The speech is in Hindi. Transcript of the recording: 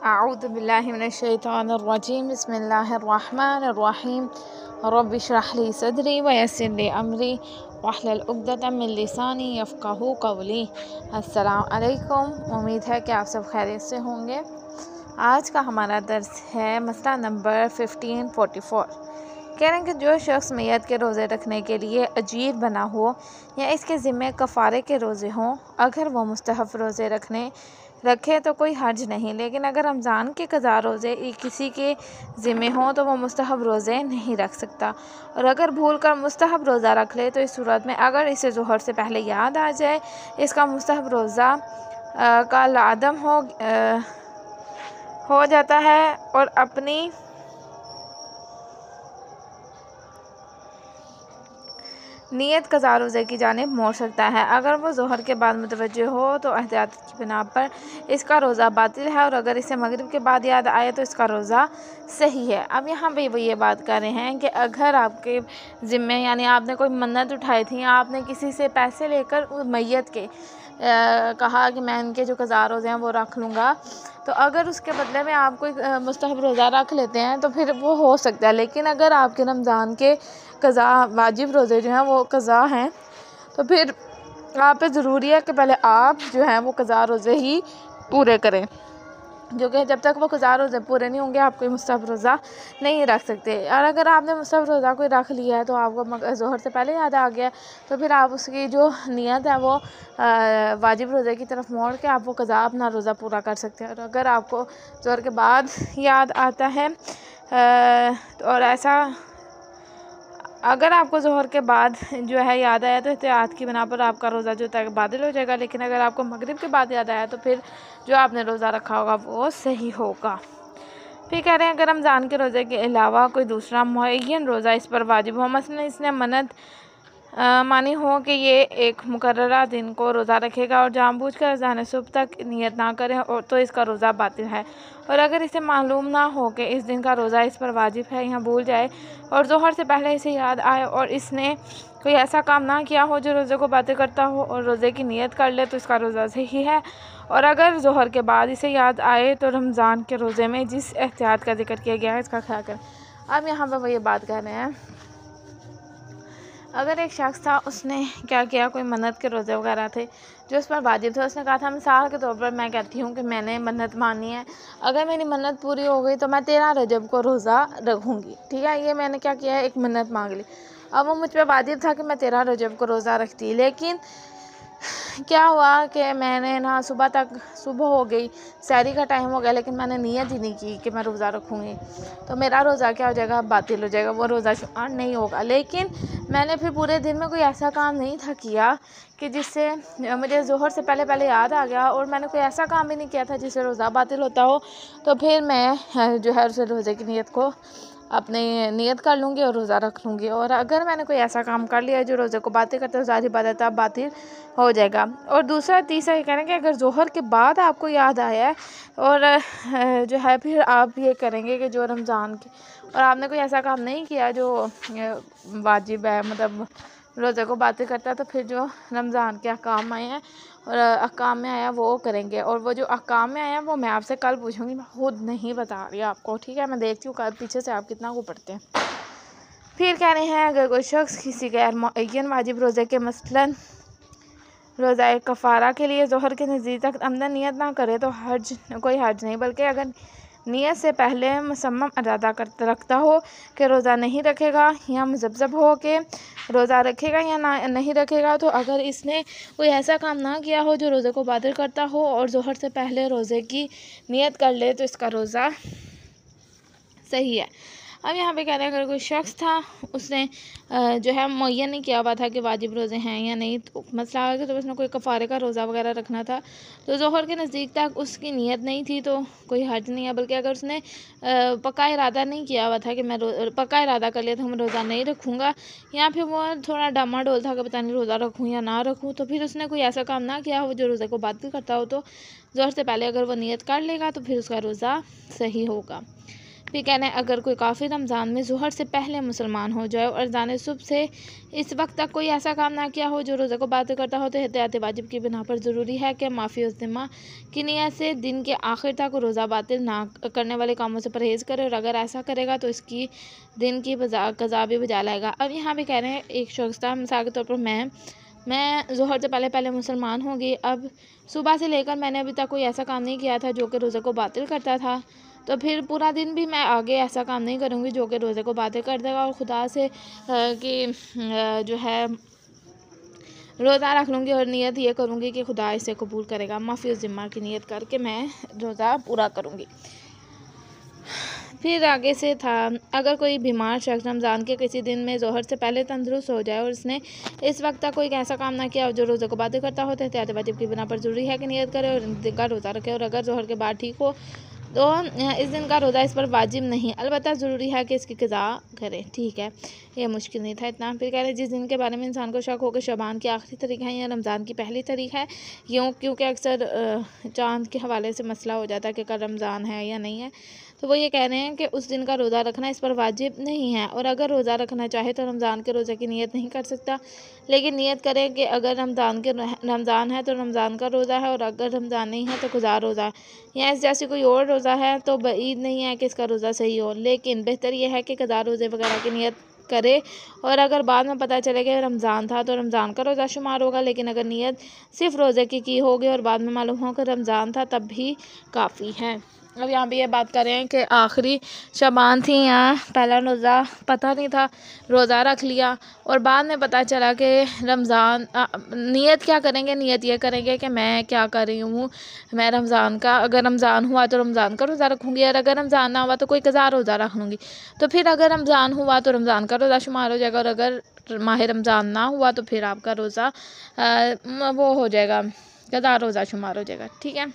अऊज़ु बिल्लाहि मिनश्शैतानिर्रजीम बिस्मिल्लाहिर्रहमानिर्रहीम रब्बि इश्रह ली सदरी व यस्सिर ली अमरी वहलुल उक़दतम मिन लिसानी यफ़क़हू क़ौली। अस्सलाम अलैकुम। उम्मीद है कि आप सब खैरियत से होंगे। आज का हमारा दर्स है मसला नंबर 1544। कह रहे हैं कि जो शख्स मैयत के रोज़े रखने के लिए अजीर बना हो या इसके ज़िम्मे कफ़ारे के रोज़े हों, अगर वो मुस्तहब रोज़े रखे तो कोई हर्ज नहीं, लेकिन अगर रमज़ान के क़ज़ा रोज़े किसी के ज़िम्मे हों तो वो मुस्तहब रोज़े नहीं रख सकता। और अगर भूल कर मुस्तहब रोज़ा रख ले तो इस सूरत में अगर इसे ज़ोहर से पहले याद आ जाए इसका मुस्तहब रोज़ा का लादम हो जाता है और अपनी नियत क़ज़ा रोज़े की जानिब मोड़ सकता है। अगर वो ज़ोहर के बाद मुतवज्जो हो तो एहतियात की बिना पर इसका रोज़ा बातिल है, और अगर इसे मगरिब के बाद याद आए तो इसका रोज़ा सही है। अब यहाँ पे वो ये बात कर रहे हैं कि अगर आपके ज़िम्मे यानी आपने कोई मन्नत उठाई थी या आपने किसी से पैसे लेकर मैयत के कहा कि मैं इनके जो क़ज़ा रोज़े हैं वो रख लूँगा, तो अगर उसके बदले में आप कोई मुस्तहब रोज़ा रख लेते हैं तो फिर वो हो सकता है। लेकिन अगर आपके रमज़ान के क़ज़ा वाजिब रोज़े जो हैं वो क़ज़ा हैं तो फिर आप पे ज़रूरी है कि पहले आप जो हैं वो क़ज़ा रोज़े ही पूरे करें, जो कि जब तक वो क़ज़ा रोज़े पूरे नहीं होंगे आप कोई मुस्तहब रोज़ा नहीं रख सकते। और अगर आपने मुस्तहब रोज़ा कोई रख लिया है तो आपको ज़ोहर से पहले याद आ गया तो फिर आप उसकी जो नियत है वो वाजिब रोज़े की तरफ मोड़ के आप वो क़ज़ा अपना रोज़ा पूरा कर सकते हैं। और अगर आपको ज़ोहर के बाद याद आता है और ऐसा अगर आपको ज़ोहर के बाद जो है याद आया तो एहतियात की बिना पर आपका रोज़ा जो है बातिल हो जाएगा। लेकिन अगर आपको मगरिब के बाद याद आया तो फिर जो आपने रोज़ा रखा होगा वो सही होगा। फिर कह रहे हैं अगर रमज़ान के रोज़े के अलावा कोई दूसरा मुअय्यन रोज़ा इस पर वाजिब हो, मसलन इसने मन्नत मानी हो कि ये एक मुकर्ररा दिन को रोज़ा रखेगा और जानबूझकर अज़ान सुबह तक नियत ना करे और तो इसका रोज़ा बातिल है। और अगर इसे मालूम ना हो कि इस दिन का रोज़ा इस पर वाजिब है या भूल जाए और ज़ोहर से पहले इसे याद आए और इसने कोई ऐसा काम ना किया हो जो रोज़े को बातिल करता हो और रोज़े की नियत कर ले तो इसका रोज़ा सही है। और अगर ज़ोहर के बाद इसे याद आए तो रमज़ान के रोज़े में जिस एहतियात का जिक्र किया गया है इसका ख्याल करें। अब यहाँ पर वो ये बात कर रहे हैं, अगर एक शख्स था उसने क्या किया, कोई मन्नत के रोज़े वगैरह थे जो उस पर वाजिब थे, उसने कहा था मिसाल के तौर पर मैं कहती हूँ कि मैंने मन्नत मानी है, अगर मेरी मन्नत पूरी हो गई तो मैं 13 रजब को रोज़ा रखूँगी। ठीक है, ये मैंने क्या किया है, एक मन्नत मांग ली। अब वो मुझ पर वाजिब था कि मैं 13 रजब को रोज़ा रखती, लेकिन क्या हुआ कि मैंने ना सुबह हो गई, सहरी का टाइम हो गया, लेकिन मैंने नियत ही नहीं की कि मैं रोज़ा रखूँगी, तो मेरा रोज़ा क्या हो जाएगा, बातिल हो जाएगा, वो रोज़ा शुमार नहीं होगा। लेकिन मैंने फिर पूरे दिन में कोई ऐसा काम नहीं था किया कि जिससे मुझे ज़ोहर से पहले याद आ गया और मैंने कोई ऐसा काम भी नहीं किया था जिससे रोज़ा बातिल होता हो, तो फिर मैं जो है उस रोज़े की नियत को अपनी नियत कर लूँगी और रोज़ा रख लूँगी। और अगर मैंने कोई ऐसा काम कर लिया जो रोज़े को बातिल करता है तो ज़ाहिर बात है तब बातिल हो जाएगा। और तीसरा ये कह रहे हैं कि अगर ज़ोहर के बाद आपको याद आया है और जो है फिर आप ये करेंगे कि जो रमज़ान के और आपने कोई ऐसा काम नहीं किया जो वाजिब है, मतलब रोज़े को बातिल करता है, तो फिर जो रमज़ान के अहकाम आए हैं और अहकाम में आया वो करेंगे। और वो जो अहकाम में आया वो मैं आपसे कल पूछूंगी, मैं खुद नहीं बता रही आपको। ठीक है, मैं देखती हूँ कल पीछे से आप कितना को पढ़ते हैं। फिर कह रहे हैं अगर कोई शख्स किसी गैर मुअय्यन वाजिब रोज़े के मसलन रोज़ा कफ़ारा के लिए ज़ोहर के नज़दीक तक अमदन नियत ना करे तो कोई हर्ज नहीं, बल्कि अगर नियत से पहले मुसम्मम इरादा रखता हो कि रोज़ा नहीं रखेगा या मुज़ब्ज़ब हो कि रोज़ा रखेगा या नहीं रखेगा, तो अगर इसने कोई ऐसा काम ना किया हो जो रोज़े को बातिल करता हो और ज़ोहर से पहले रोज़े की नियत कर ले तो इसका रोज़ा सही है। अब यहाँ पे कह रहे हैं अगर कोई शख्स था उसने जो है मुअय्यन नहीं किया हुआ था कि वाजिब रोज़े हैं या नहीं, तो मसला आ गया तो उसने कोई कफ़ारे का रोज़ा वगैरह रखना था तो ज़ोहर के नज़दीक तक उसकी नियत नहीं थी तो कोई हर्ज नहीं है। बल्कि अगर उसने पक्का इरादा नहीं किया हुआ था कि मैं पक्का इरादा कर लिया था मैं रोज़ा नहीं रखूँगा, या फिर वो थोड़ा डामाडोल था कि पता नहीं रोज़ा रखूँ या ना रखूँ, तो फिर उसने कोई ऐसा काम ना किया हो जो रोज़े को बातिल करता हो, तो ज़ोहर से पहले अगर वो नियत कर लेगा तो फिर उसका रोज़ा सही होगा। फिर कह रहे हैं अगर कोई काफिर रमज़ान में ज़ुहर से पहले मुसलमान हो जाए और अज़ान सुबह से इस वक्त तक कोई ऐसा काम ना किया हो जो रोज़े को बातिल करता हो तो एहतियात वाजिब की बिना पर ज़रूरी है कि माफ़ी उज़्ज़िमा की नियत से दिन के आखिर तक रोज़ा बातिल ना करने वाले कामों से परहेज़ करे, और अगर ऐसा करेगा तो इसकी दिन की कज़ा भी बजा लाएगा। अब यहाँ भी कह रहे हैं एक शख्स था, मिसाल के तौर पर मैं ज़ुहर से पहले मुसलमान हो गई। अब सुबह से लेकर मैंने अभी तक कोई ऐसा काम नहीं किया था जो कि रोज़े को बातिल करता था, तो फिर पूरा दिन भी मैं आगे ऐसा काम नहीं करूँगी जो कि रोज़े को बातिल कर देगा, और ख़ुदा से कि जो है रोज़ा रख लूँगी और नियत ये करूँगी कि खुदा इसे कबूल करेगा। माफ़ी ज़िम्मा की नियत करके मैं रोज़ा पूरा करूँगी। फिर आगे से था, अगर कोई बीमार शख्स रमज़ान के किसी दिन में ज़ोहर से पहले तंदुरुस्त हो जाए और उसने इस वक्त तक कोई ऐसा काम ना किया जो रोज़े को बातिल करता हो तो एहतियात वाजिब की बिना पर ज़रूरी है कि नियत करे और दिन का रोज़ा रखे, और अगर ज़ोहर के बाद ठीक हो तो इस दिन का रोज़ा इस पर वाजिब नहीं, अलबत्ता ज़रूरी है कि इसकी क़ज़ा करे। ठीक है, ये मुश्किल नहीं था इतना। फिर कह रहे जिस दिन के बारे में इंसान को शक हो कि शबान की आखिरी तारीख है या रमज़ान की पहली तारीख है, क्योंकि अक्सर चाँद के हवाले से मसला हो जाता है कि कल रमज़ान है या नहीं है, तो वो ये कह रहे हैं कि उस दिन का रोज़ा रखना इस पर वाजिब नहीं है, और अगर रोज़ा रखना चाहे तो रमज़ान के रोज़े की नियत नहीं कर सकता, लेकिन नियत करें कि अगर रमज़ान है तो रमज़ान का रोज़ा है, और अगर रमज़ान नहीं है तो क़ज़ा रोज़ा या इस जैसी कोई और रोज़ा है तो बईद नहीं है कि इसका रोज़ा सही हो, लेकिन बेहतर यह है कि क़ज़ा रोज़े वगैरह की नियत करे, और अगर बाद में पता चले कि रमज़ान था तो रमज़ान का रोज़ा शुमार होगा, लेकिन अगर नियत सिर्फ रोज़े की होगी और बाद में मालूम हो कि रमज़ान था तब भी काफ़ी है। अब यहाँ भी ये बात कर रहे हैं कि आखिरी शबान थी या पहला रोज़ा पता नहीं था, रोज़ा रख लिया और बाद में पता चला कि रमज़ान, नियत क्या करेंगे, नियत ये करेंगे कि मैं क्या कर रही हूँ, मैं रमज़ान का, अगर रमज़ान हुआ तो रमज़ान का रोज़ा रखूँगी, और अगर रमज़ान ना हुआ तो कोई क़ज़ा रोज़ा रख लूँगी। तो फिर अगर रमज़ान हुआ तो रमज़ान का रोज़ा शुमार हो जाएगा, और अगर माह रमज़ान ना हुआ तो फिर आपका रोज़ा वो हो जाएगा, क़ज़ा रोज़ा शुमार हो जाएगा। ठीक है।